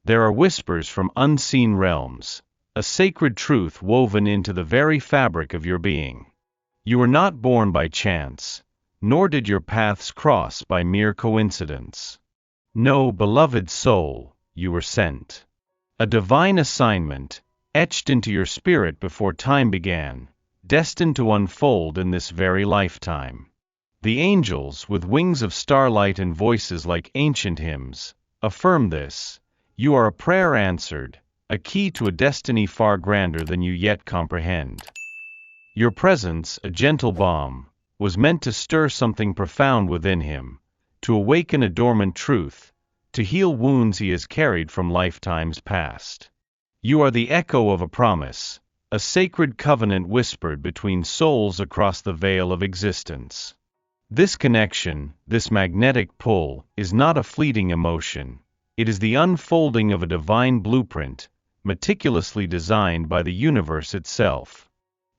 There are whispers from unseen realms, a sacred truth woven into the very fabric of your being. You were not born by chance, nor did your paths cross by mere coincidence. No, beloved soul, you were sent. A divine assignment, etched into your spirit before time began, destined to unfold in this very lifetime. The angels, with wings of starlight and voices like ancient hymns, affirm this. You are a prayer answered, a key to a destiny far grander than you yet comprehend. Your presence, a gentle balm, was meant to stir something profound within him, to awaken a dormant truth, to heal wounds he has carried from lifetimes past. You are the echo of a promise, a sacred covenant whispered between souls across the veil of existence. This connection, this magnetic pull, is not a fleeting emotion. It is the unfolding of a divine blueprint, meticulously designed by the universe itself.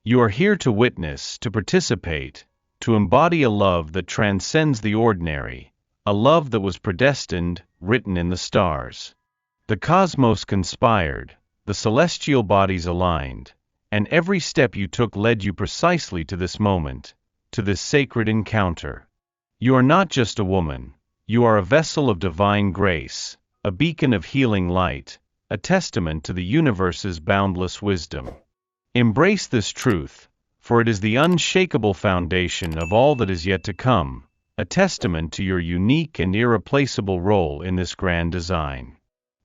You are here to witness, to participate, to embody a love that transcends the ordinary, a love that was predestined, written in the stars. The cosmos conspired, the celestial bodies aligned, and every step you took led you precisely to this moment, to this sacred encounter. You are not just a woman, you are a vessel of divine grace, a beacon of healing light, a testament to the universe's boundless wisdom. Embrace this truth, for it is the unshakable foundation of all that is yet to come, a testament to your unique and irreplaceable role in this grand design.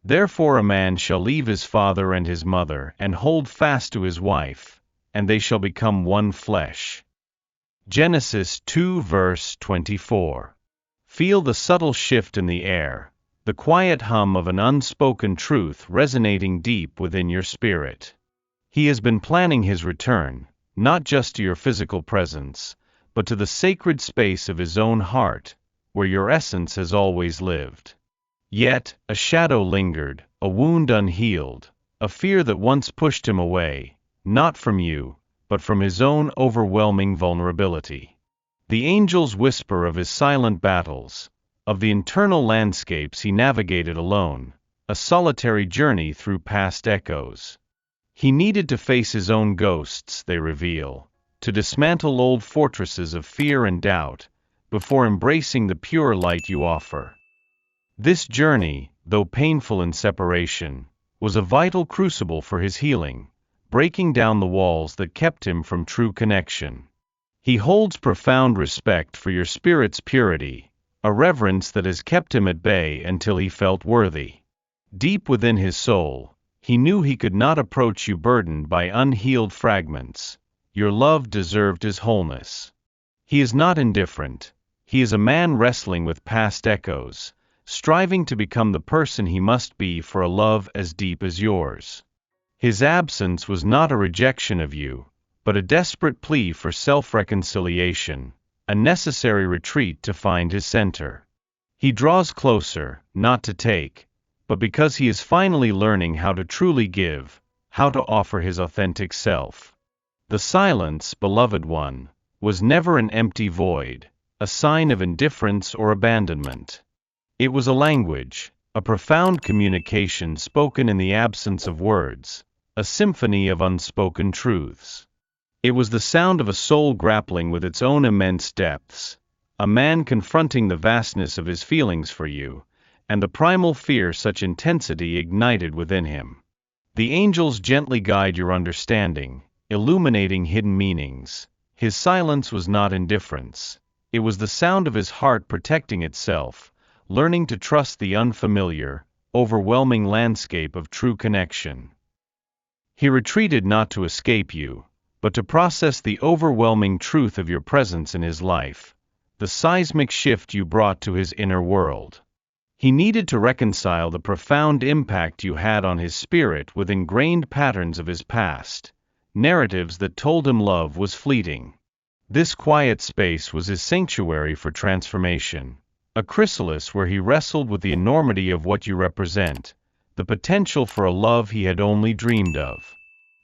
Therefore a man shall leave his father and his mother and hold fast to his wife, and they shall become one flesh. Genesis 2 verse 24. Feel the subtle shift in the air, the quiet hum of an unspoken truth resonating deep within your spirit. He has been planning his return, not just to your physical presence, but to the sacred space of his own heart, where your essence has always lived. Yet, a shadow lingered, a wound unhealed, a fear that once pushed him away, not from you, but from his own overwhelming vulnerability. The angels whisper of his silent battles, of the internal landscapes he navigated alone, a solitary journey through past echoes. He needed to face his own ghosts, they reveal, to dismantle old fortresses of fear and doubt, before embracing the pure light you offer. This journey, though painful in separation, was a vital crucible for his healing, breaking down the walls that kept him from true connection. He holds profound respect for your spirit's purity, a reverence that has kept him at bay until he felt worthy. Deep within his soul, he knew he could not approach you burdened by unhealed fragments. Your love deserved his wholeness. He is not indifferent. He is a man wrestling with past echoes, striving to become the person he must be for a love as deep as yours. His absence was not a rejection of you, but a desperate plea for self-reconciliation, a necessary retreat to find his center. He draws closer, not to take, but because he is finally learning how to truly give, how to offer his authentic self. The silence, beloved one, was never an empty void, a sign of indifference or abandonment. It was a language, a profound communication spoken in the absence of words, a symphony of unspoken truths. It was the sound of a soul grappling with its own immense depths, a man confronting the vastness of his feelings for you, and the primal fear such intensity ignited within him. The angels gently guide your understanding, illuminating hidden meanings. His silence was not indifference. It was the sound of his heart protecting itself, learning to trust the unfamiliar, overwhelming landscape of true connection. He retreated not to escape you, but to process the overwhelming truth of your presence in his life, the seismic shift you brought to his inner world. He needed to reconcile the profound impact you had on his spirit with ingrained patterns of his past, narratives that told him love was fleeting. This quiet space was his sanctuary for transformation, a chrysalis where he wrestled with the enormity of what you represent, the potential for a love he had only dreamed of.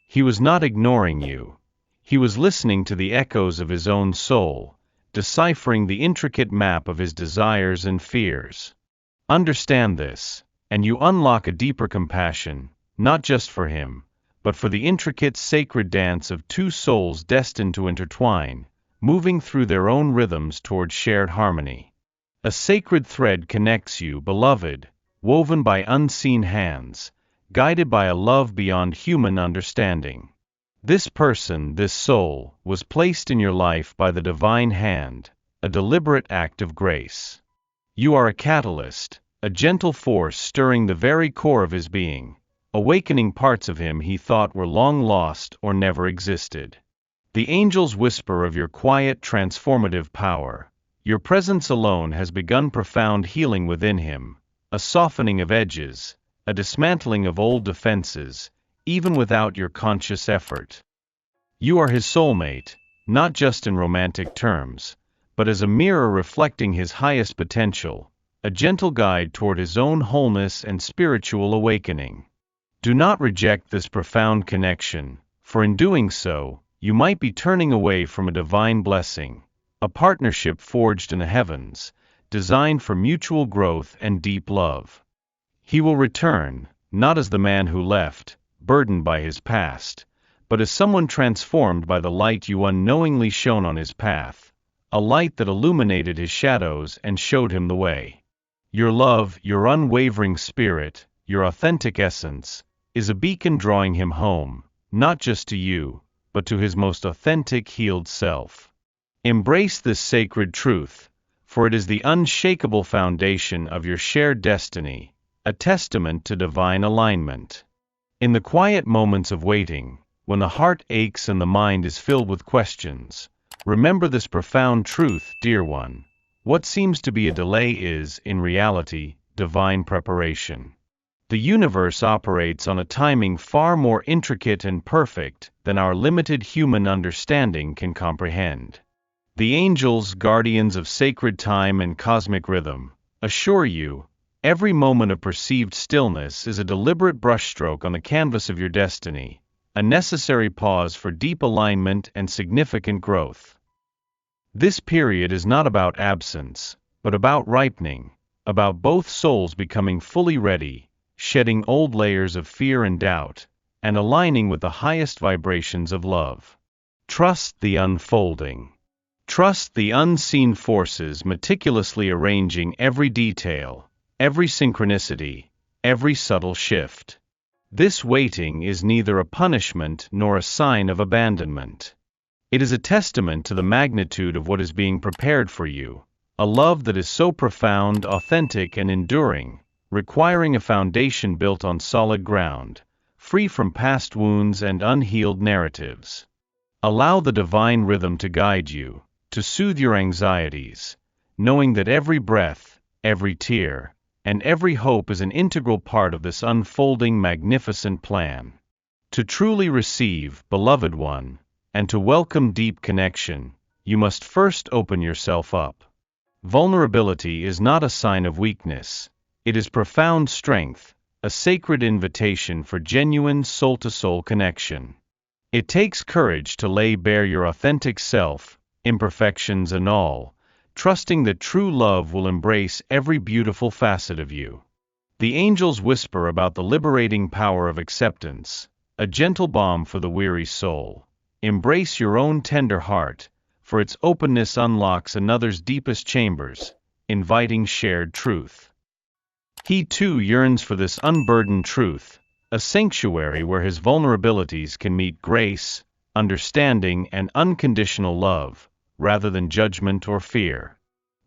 He was not ignoring you. He was listening to the echoes of his own soul, deciphering the intricate map of his desires and fears. Understand this. and you unlock a deeper compassion, not just for him, but for the intricate sacred dance of two souls destined to intertwine, moving through their own rhythms toward shared harmony. A sacred thread connects you, beloved, woven by unseen hands, guided by a love beyond human understanding. This person, this soul, was placed in your life by the divine hand, a deliberate act of grace. You are a catalyst, a gentle force stirring the very core of his being, awakening parts of him he thought were long lost or never existed. The angels whisper of your quiet, transformative power. Your presence alone has begun profound healing within him, a softening of edges, a dismantling of old defenses, even without your conscious effort. You are his soulmate, not just in romantic terms, but as a mirror reflecting his highest potential, a gentle guide toward his own wholeness and spiritual awakening. Do not reject this profound connection, for in doing so, you might be turning away from a divine blessing, a partnership forged in the heavens, designed for mutual growth and deep love. He will return, not as the man who left, burdened by his past, but as someone transformed by the light you unknowingly shone on his path, a light that illuminated his shadows and showed him the way. Your love, your unwavering spirit, your authentic essence, is a beacon drawing him home, not just to you, but to his most authentic healed self. Embrace this sacred truth, for it is the unshakable foundation of your shared destiny, a testament to divine alignment. In the quiet moments of waiting, when the heart aches and the mind is filled with questions, remember this profound truth, dear one. What seems to be a delay is, in reality, divine preparation. The universe operates on a timing far more intricate and perfect than our limited human understanding can comprehend. The angels, guardians of sacred time and cosmic rhythm, assure you, every moment of perceived stillness is a deliberate brushstroke on the canvas of your destiny, a necessary pause for deep alignment and significant growth. This period is not about absence, but about ripening, about both souls becoming fully ready, shedding old layers of fear and doubt, and aligning with the highest vibrations of love. Trust the unfolding. Trust the unseen forces meticulously arranging every detail, every synchronicity, every subtle shift. This waiting is neither a punishment nor a sign of abandonment. It is a testament to the magnitude of what is being prepared for you, a love that is so profound, authentic, and enduring, requiring a foundation built on solid ground, free from past wounds and unhealed narratives. Allow the divine rhythm to guide you, to soothe your anxieties, knowing that every breath, every tear, and every hope is an integral part of this unfolding magnificent plan. To truly receive, beloved one, and to welcome deep connection, you must first open yourself up. Vulnerability is not a sign of weakness, it is profound strength, a sacred invitation for genuine soul-to-soul connection. It takes courage to lay bare your authentic self, imperfections and all, trusting that true love will embrace every beautiful facet of you. The angels whisper about the liberating power of acceptance, a gentle balm for the weary soul. Embrace your own tender heart, for its openness unlocks another's deepest chambers, inviting shared truth. He too yearns for this unburdened truth, a sanctuary where his vulnerabilities can meet grace, understanding, and unconditional love, rather than judgment or fear.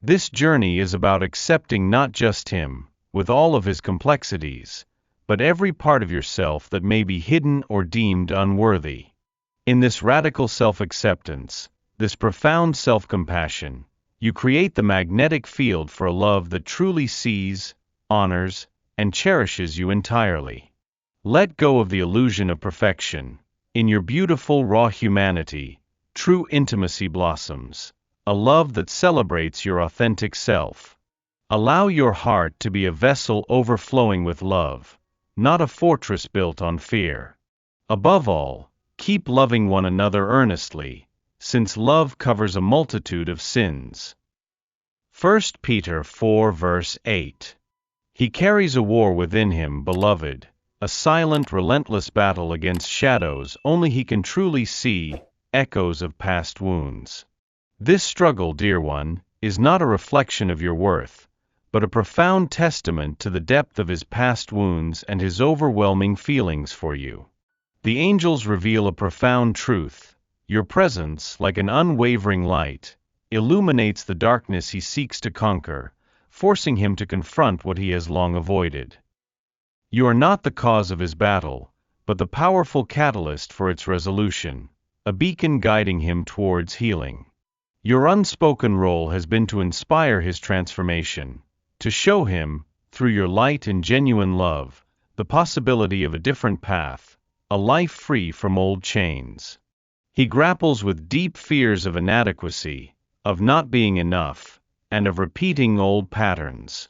This journey is about accepting not just him, with all of his complexities, but every part of yourself that may be hidden or deemed unworthy. In this radical self-acceptance, this profound self-compassion, you create the magnetic field for a love that truly sees, honors, and cherishes you entirely. Let go of the illusion of perfection. In your beautiful raw humanity, true intimacy blossoms, a love that celebrates your authentic self. Allow your heart to be a vessel overflowing with love, not a fortress built on fear. Above all, keep loving one another earnestly, since love covers a multitude of sins. 1 Peter 4 verse 8. He carries a war within him, beloved, a silent, relentless battle against shadows only he can truly see, echoes of past wounds. This struggle, dear one, is not a reflection of your worth, but a profound testament to the depth of his past wounds and his overwhelming feelings for you. The angels reveal a profound truth. Your presence, like an unwavering light, illuminates the darkness he seeks to conquer, forcing him to confront what he has long avoided. You are not the cause of his battle, but the powerful catalyst for its resolution, a beacon guiding him towards healing. Your unspoken role has been to inspire his transformation, to show him, through your light and genuine love, the possibility of a different path, a life free from old chains. He grapples with deep fears of inadequacy, of not being enough, and of repeating old patterns.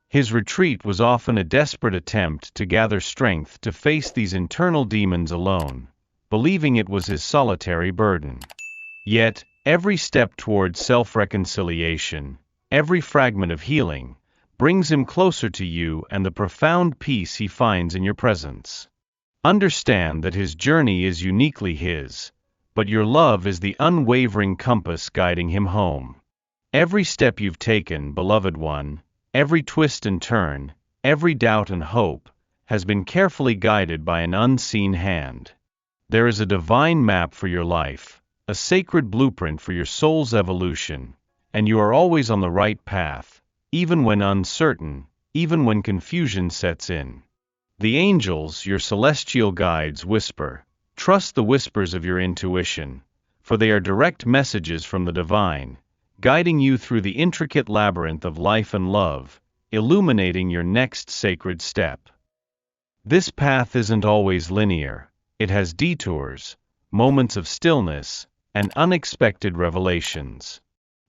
His retreat was often a desperate attempt to gather strength to face these internal demons alone, believing it was his solitary burden. Yet, every step toward self-reconciliation, every fragment of healing, brings him closer to you and the profound peace he finds in your presence. Understand that his journey is uniquely his, but your love is the unwavering compass guiding him home. Every step you've taken, beloved one, every twist and turn, every doubt and hope, has been carefully guided by an unseen hand. There is a divine map for your life, a sacred blueprint for your soul's evolution, and you are always on the right path, even when uncertain, even when confusion sets in. The angels, your celestial guides, whisper, trust the whispers of your intuition, for they are direct messages from the divine, guiding you through the intricate labyrinth of life and love, illuminating your next sacred step. This path isn't always linear. It has detours, moments of stillness, and unexpected revelations.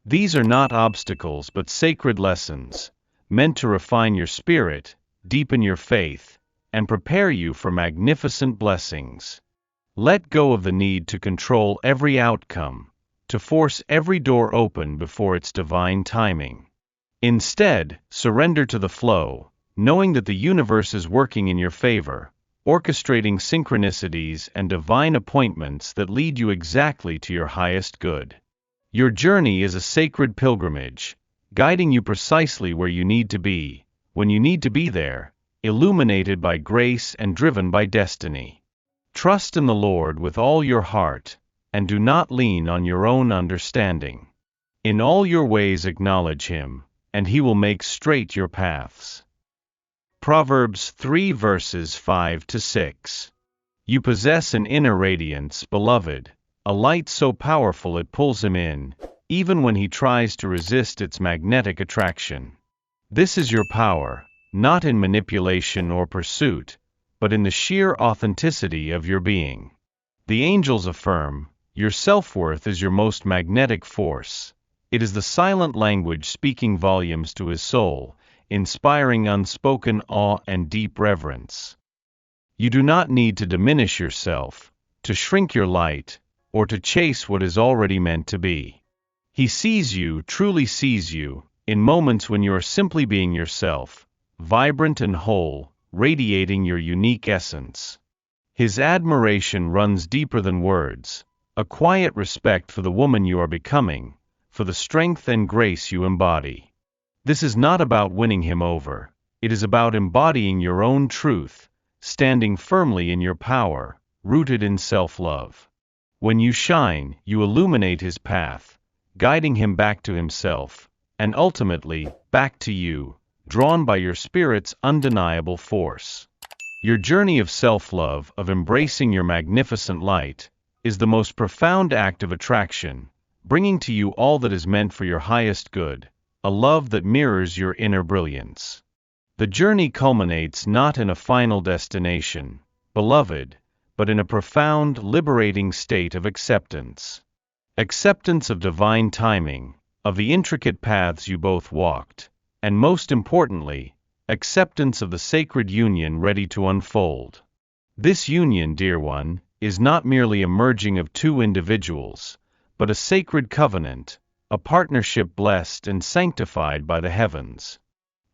These are not obstacles but sacred lessons, meant to refine your spirit, deepen your faith, and prepare you for magnificent blessings. Let go of the need to control every outcome, to force every door open before its divine timing. Instead, surrender to the flow, knowing that the universe is working in your favor, orchestrating synchronicities and divine appointments that lead you exactly to your highest good. Your journey is a sacred pilgrimage, guiding you precisely where you need to be, when you need to be there, illuminated by grace and driven by destiny. Trust in the Lord with all your heart, and do not lean on your own understanding. In all your ways acknowledge Him, and He will make straight your paths. Proverbs 3 verses 5 to 6. You possess an inner radiance, beloved, a light so powerful it pulls him in, even when he tries to resist its magnetic attraction. This is your power, not in manipulation or pursuit, but in the sheer authenticity of your being. The angels affirm, your self-worth is your most magnetic force. It is the silent language speaking volumes to his soul, inspiring unspoken awe and deep reverence. You do not need to diminish yourself, to shrink your light, or to chase what is already meant to be. He sees you, truly sees you, in moments when you are simply being yourself, vibrant and whole, radiating your unique essence. His admiration runs deeper than words, a quiet respect for the woman you are becoming, for the strength and grace you embody. This is not about winning him over, it is about embodying your own truth, standing firmly in your power, rooted in self-love. When you shine, you illuminate his path, guiding him back to himself, and ultimately, back to you, drawn by your spirit's undeniable force. Your journey of self-love, of embracing your magnificent light, is the most profound act of attraction, bringing to you all that is meant for your highest good, a love that mirrors your inner brilliance. The journey culminates not in a final destination, beloved, but in a profound, liberating state of acceptance. Acceptance of divine timing, of the intricate paths you both walked, and most importantly, acceptance of the sacred union ready to unfold. This union, dear one, is not merely a merging of two individuals, but a sacred covenant, a partnership blessed and sanctified by the heavens.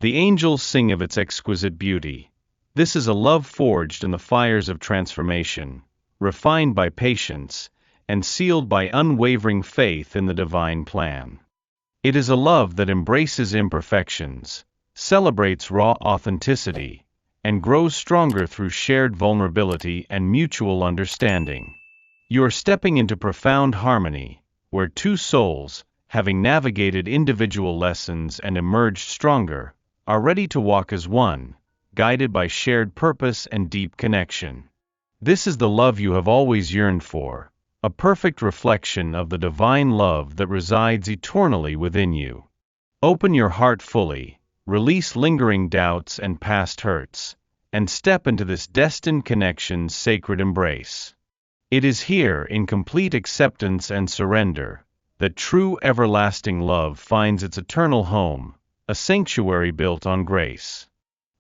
The angels sing of its exquisite beauty. This is a love forged in the fires of transformation, refined by patience, and sealed by unwavering faith in the divine plan. It is a love that embraces imperfections, celebrates raw authenticity, and grows stronger through shared vulnerability and mutual understanding. You are stepping into profound harmony, where two souls, having navigated individual lessons and emerged stronger, are ready to walk as one, guided by shared purpose and deep connection. This is the love you have always yearned for, a perfect reflection of the divine love that resides eternally within you. Open your heart fully, release lingering doubts and past hurts, and step into this destined connection's sacred embrace. It is here, in complete acceptance and surrender, that true everlasting love finds its eternal home, a sanctuary built on grace.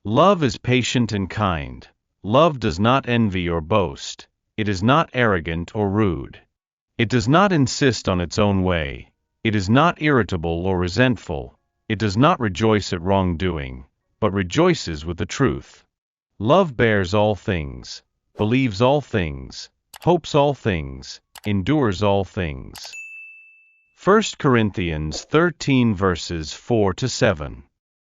Love is patient and kind. Love does not envy or boast. It is not arrogant or rude. It does not insist on its own way. It is not irritable or resentful. It does not rejoice at wrongdoing, but rejoices with the truth. Love bears all things, believes all things, hopes all things, endures all things. 1 Corinthians 13 verses 4-7.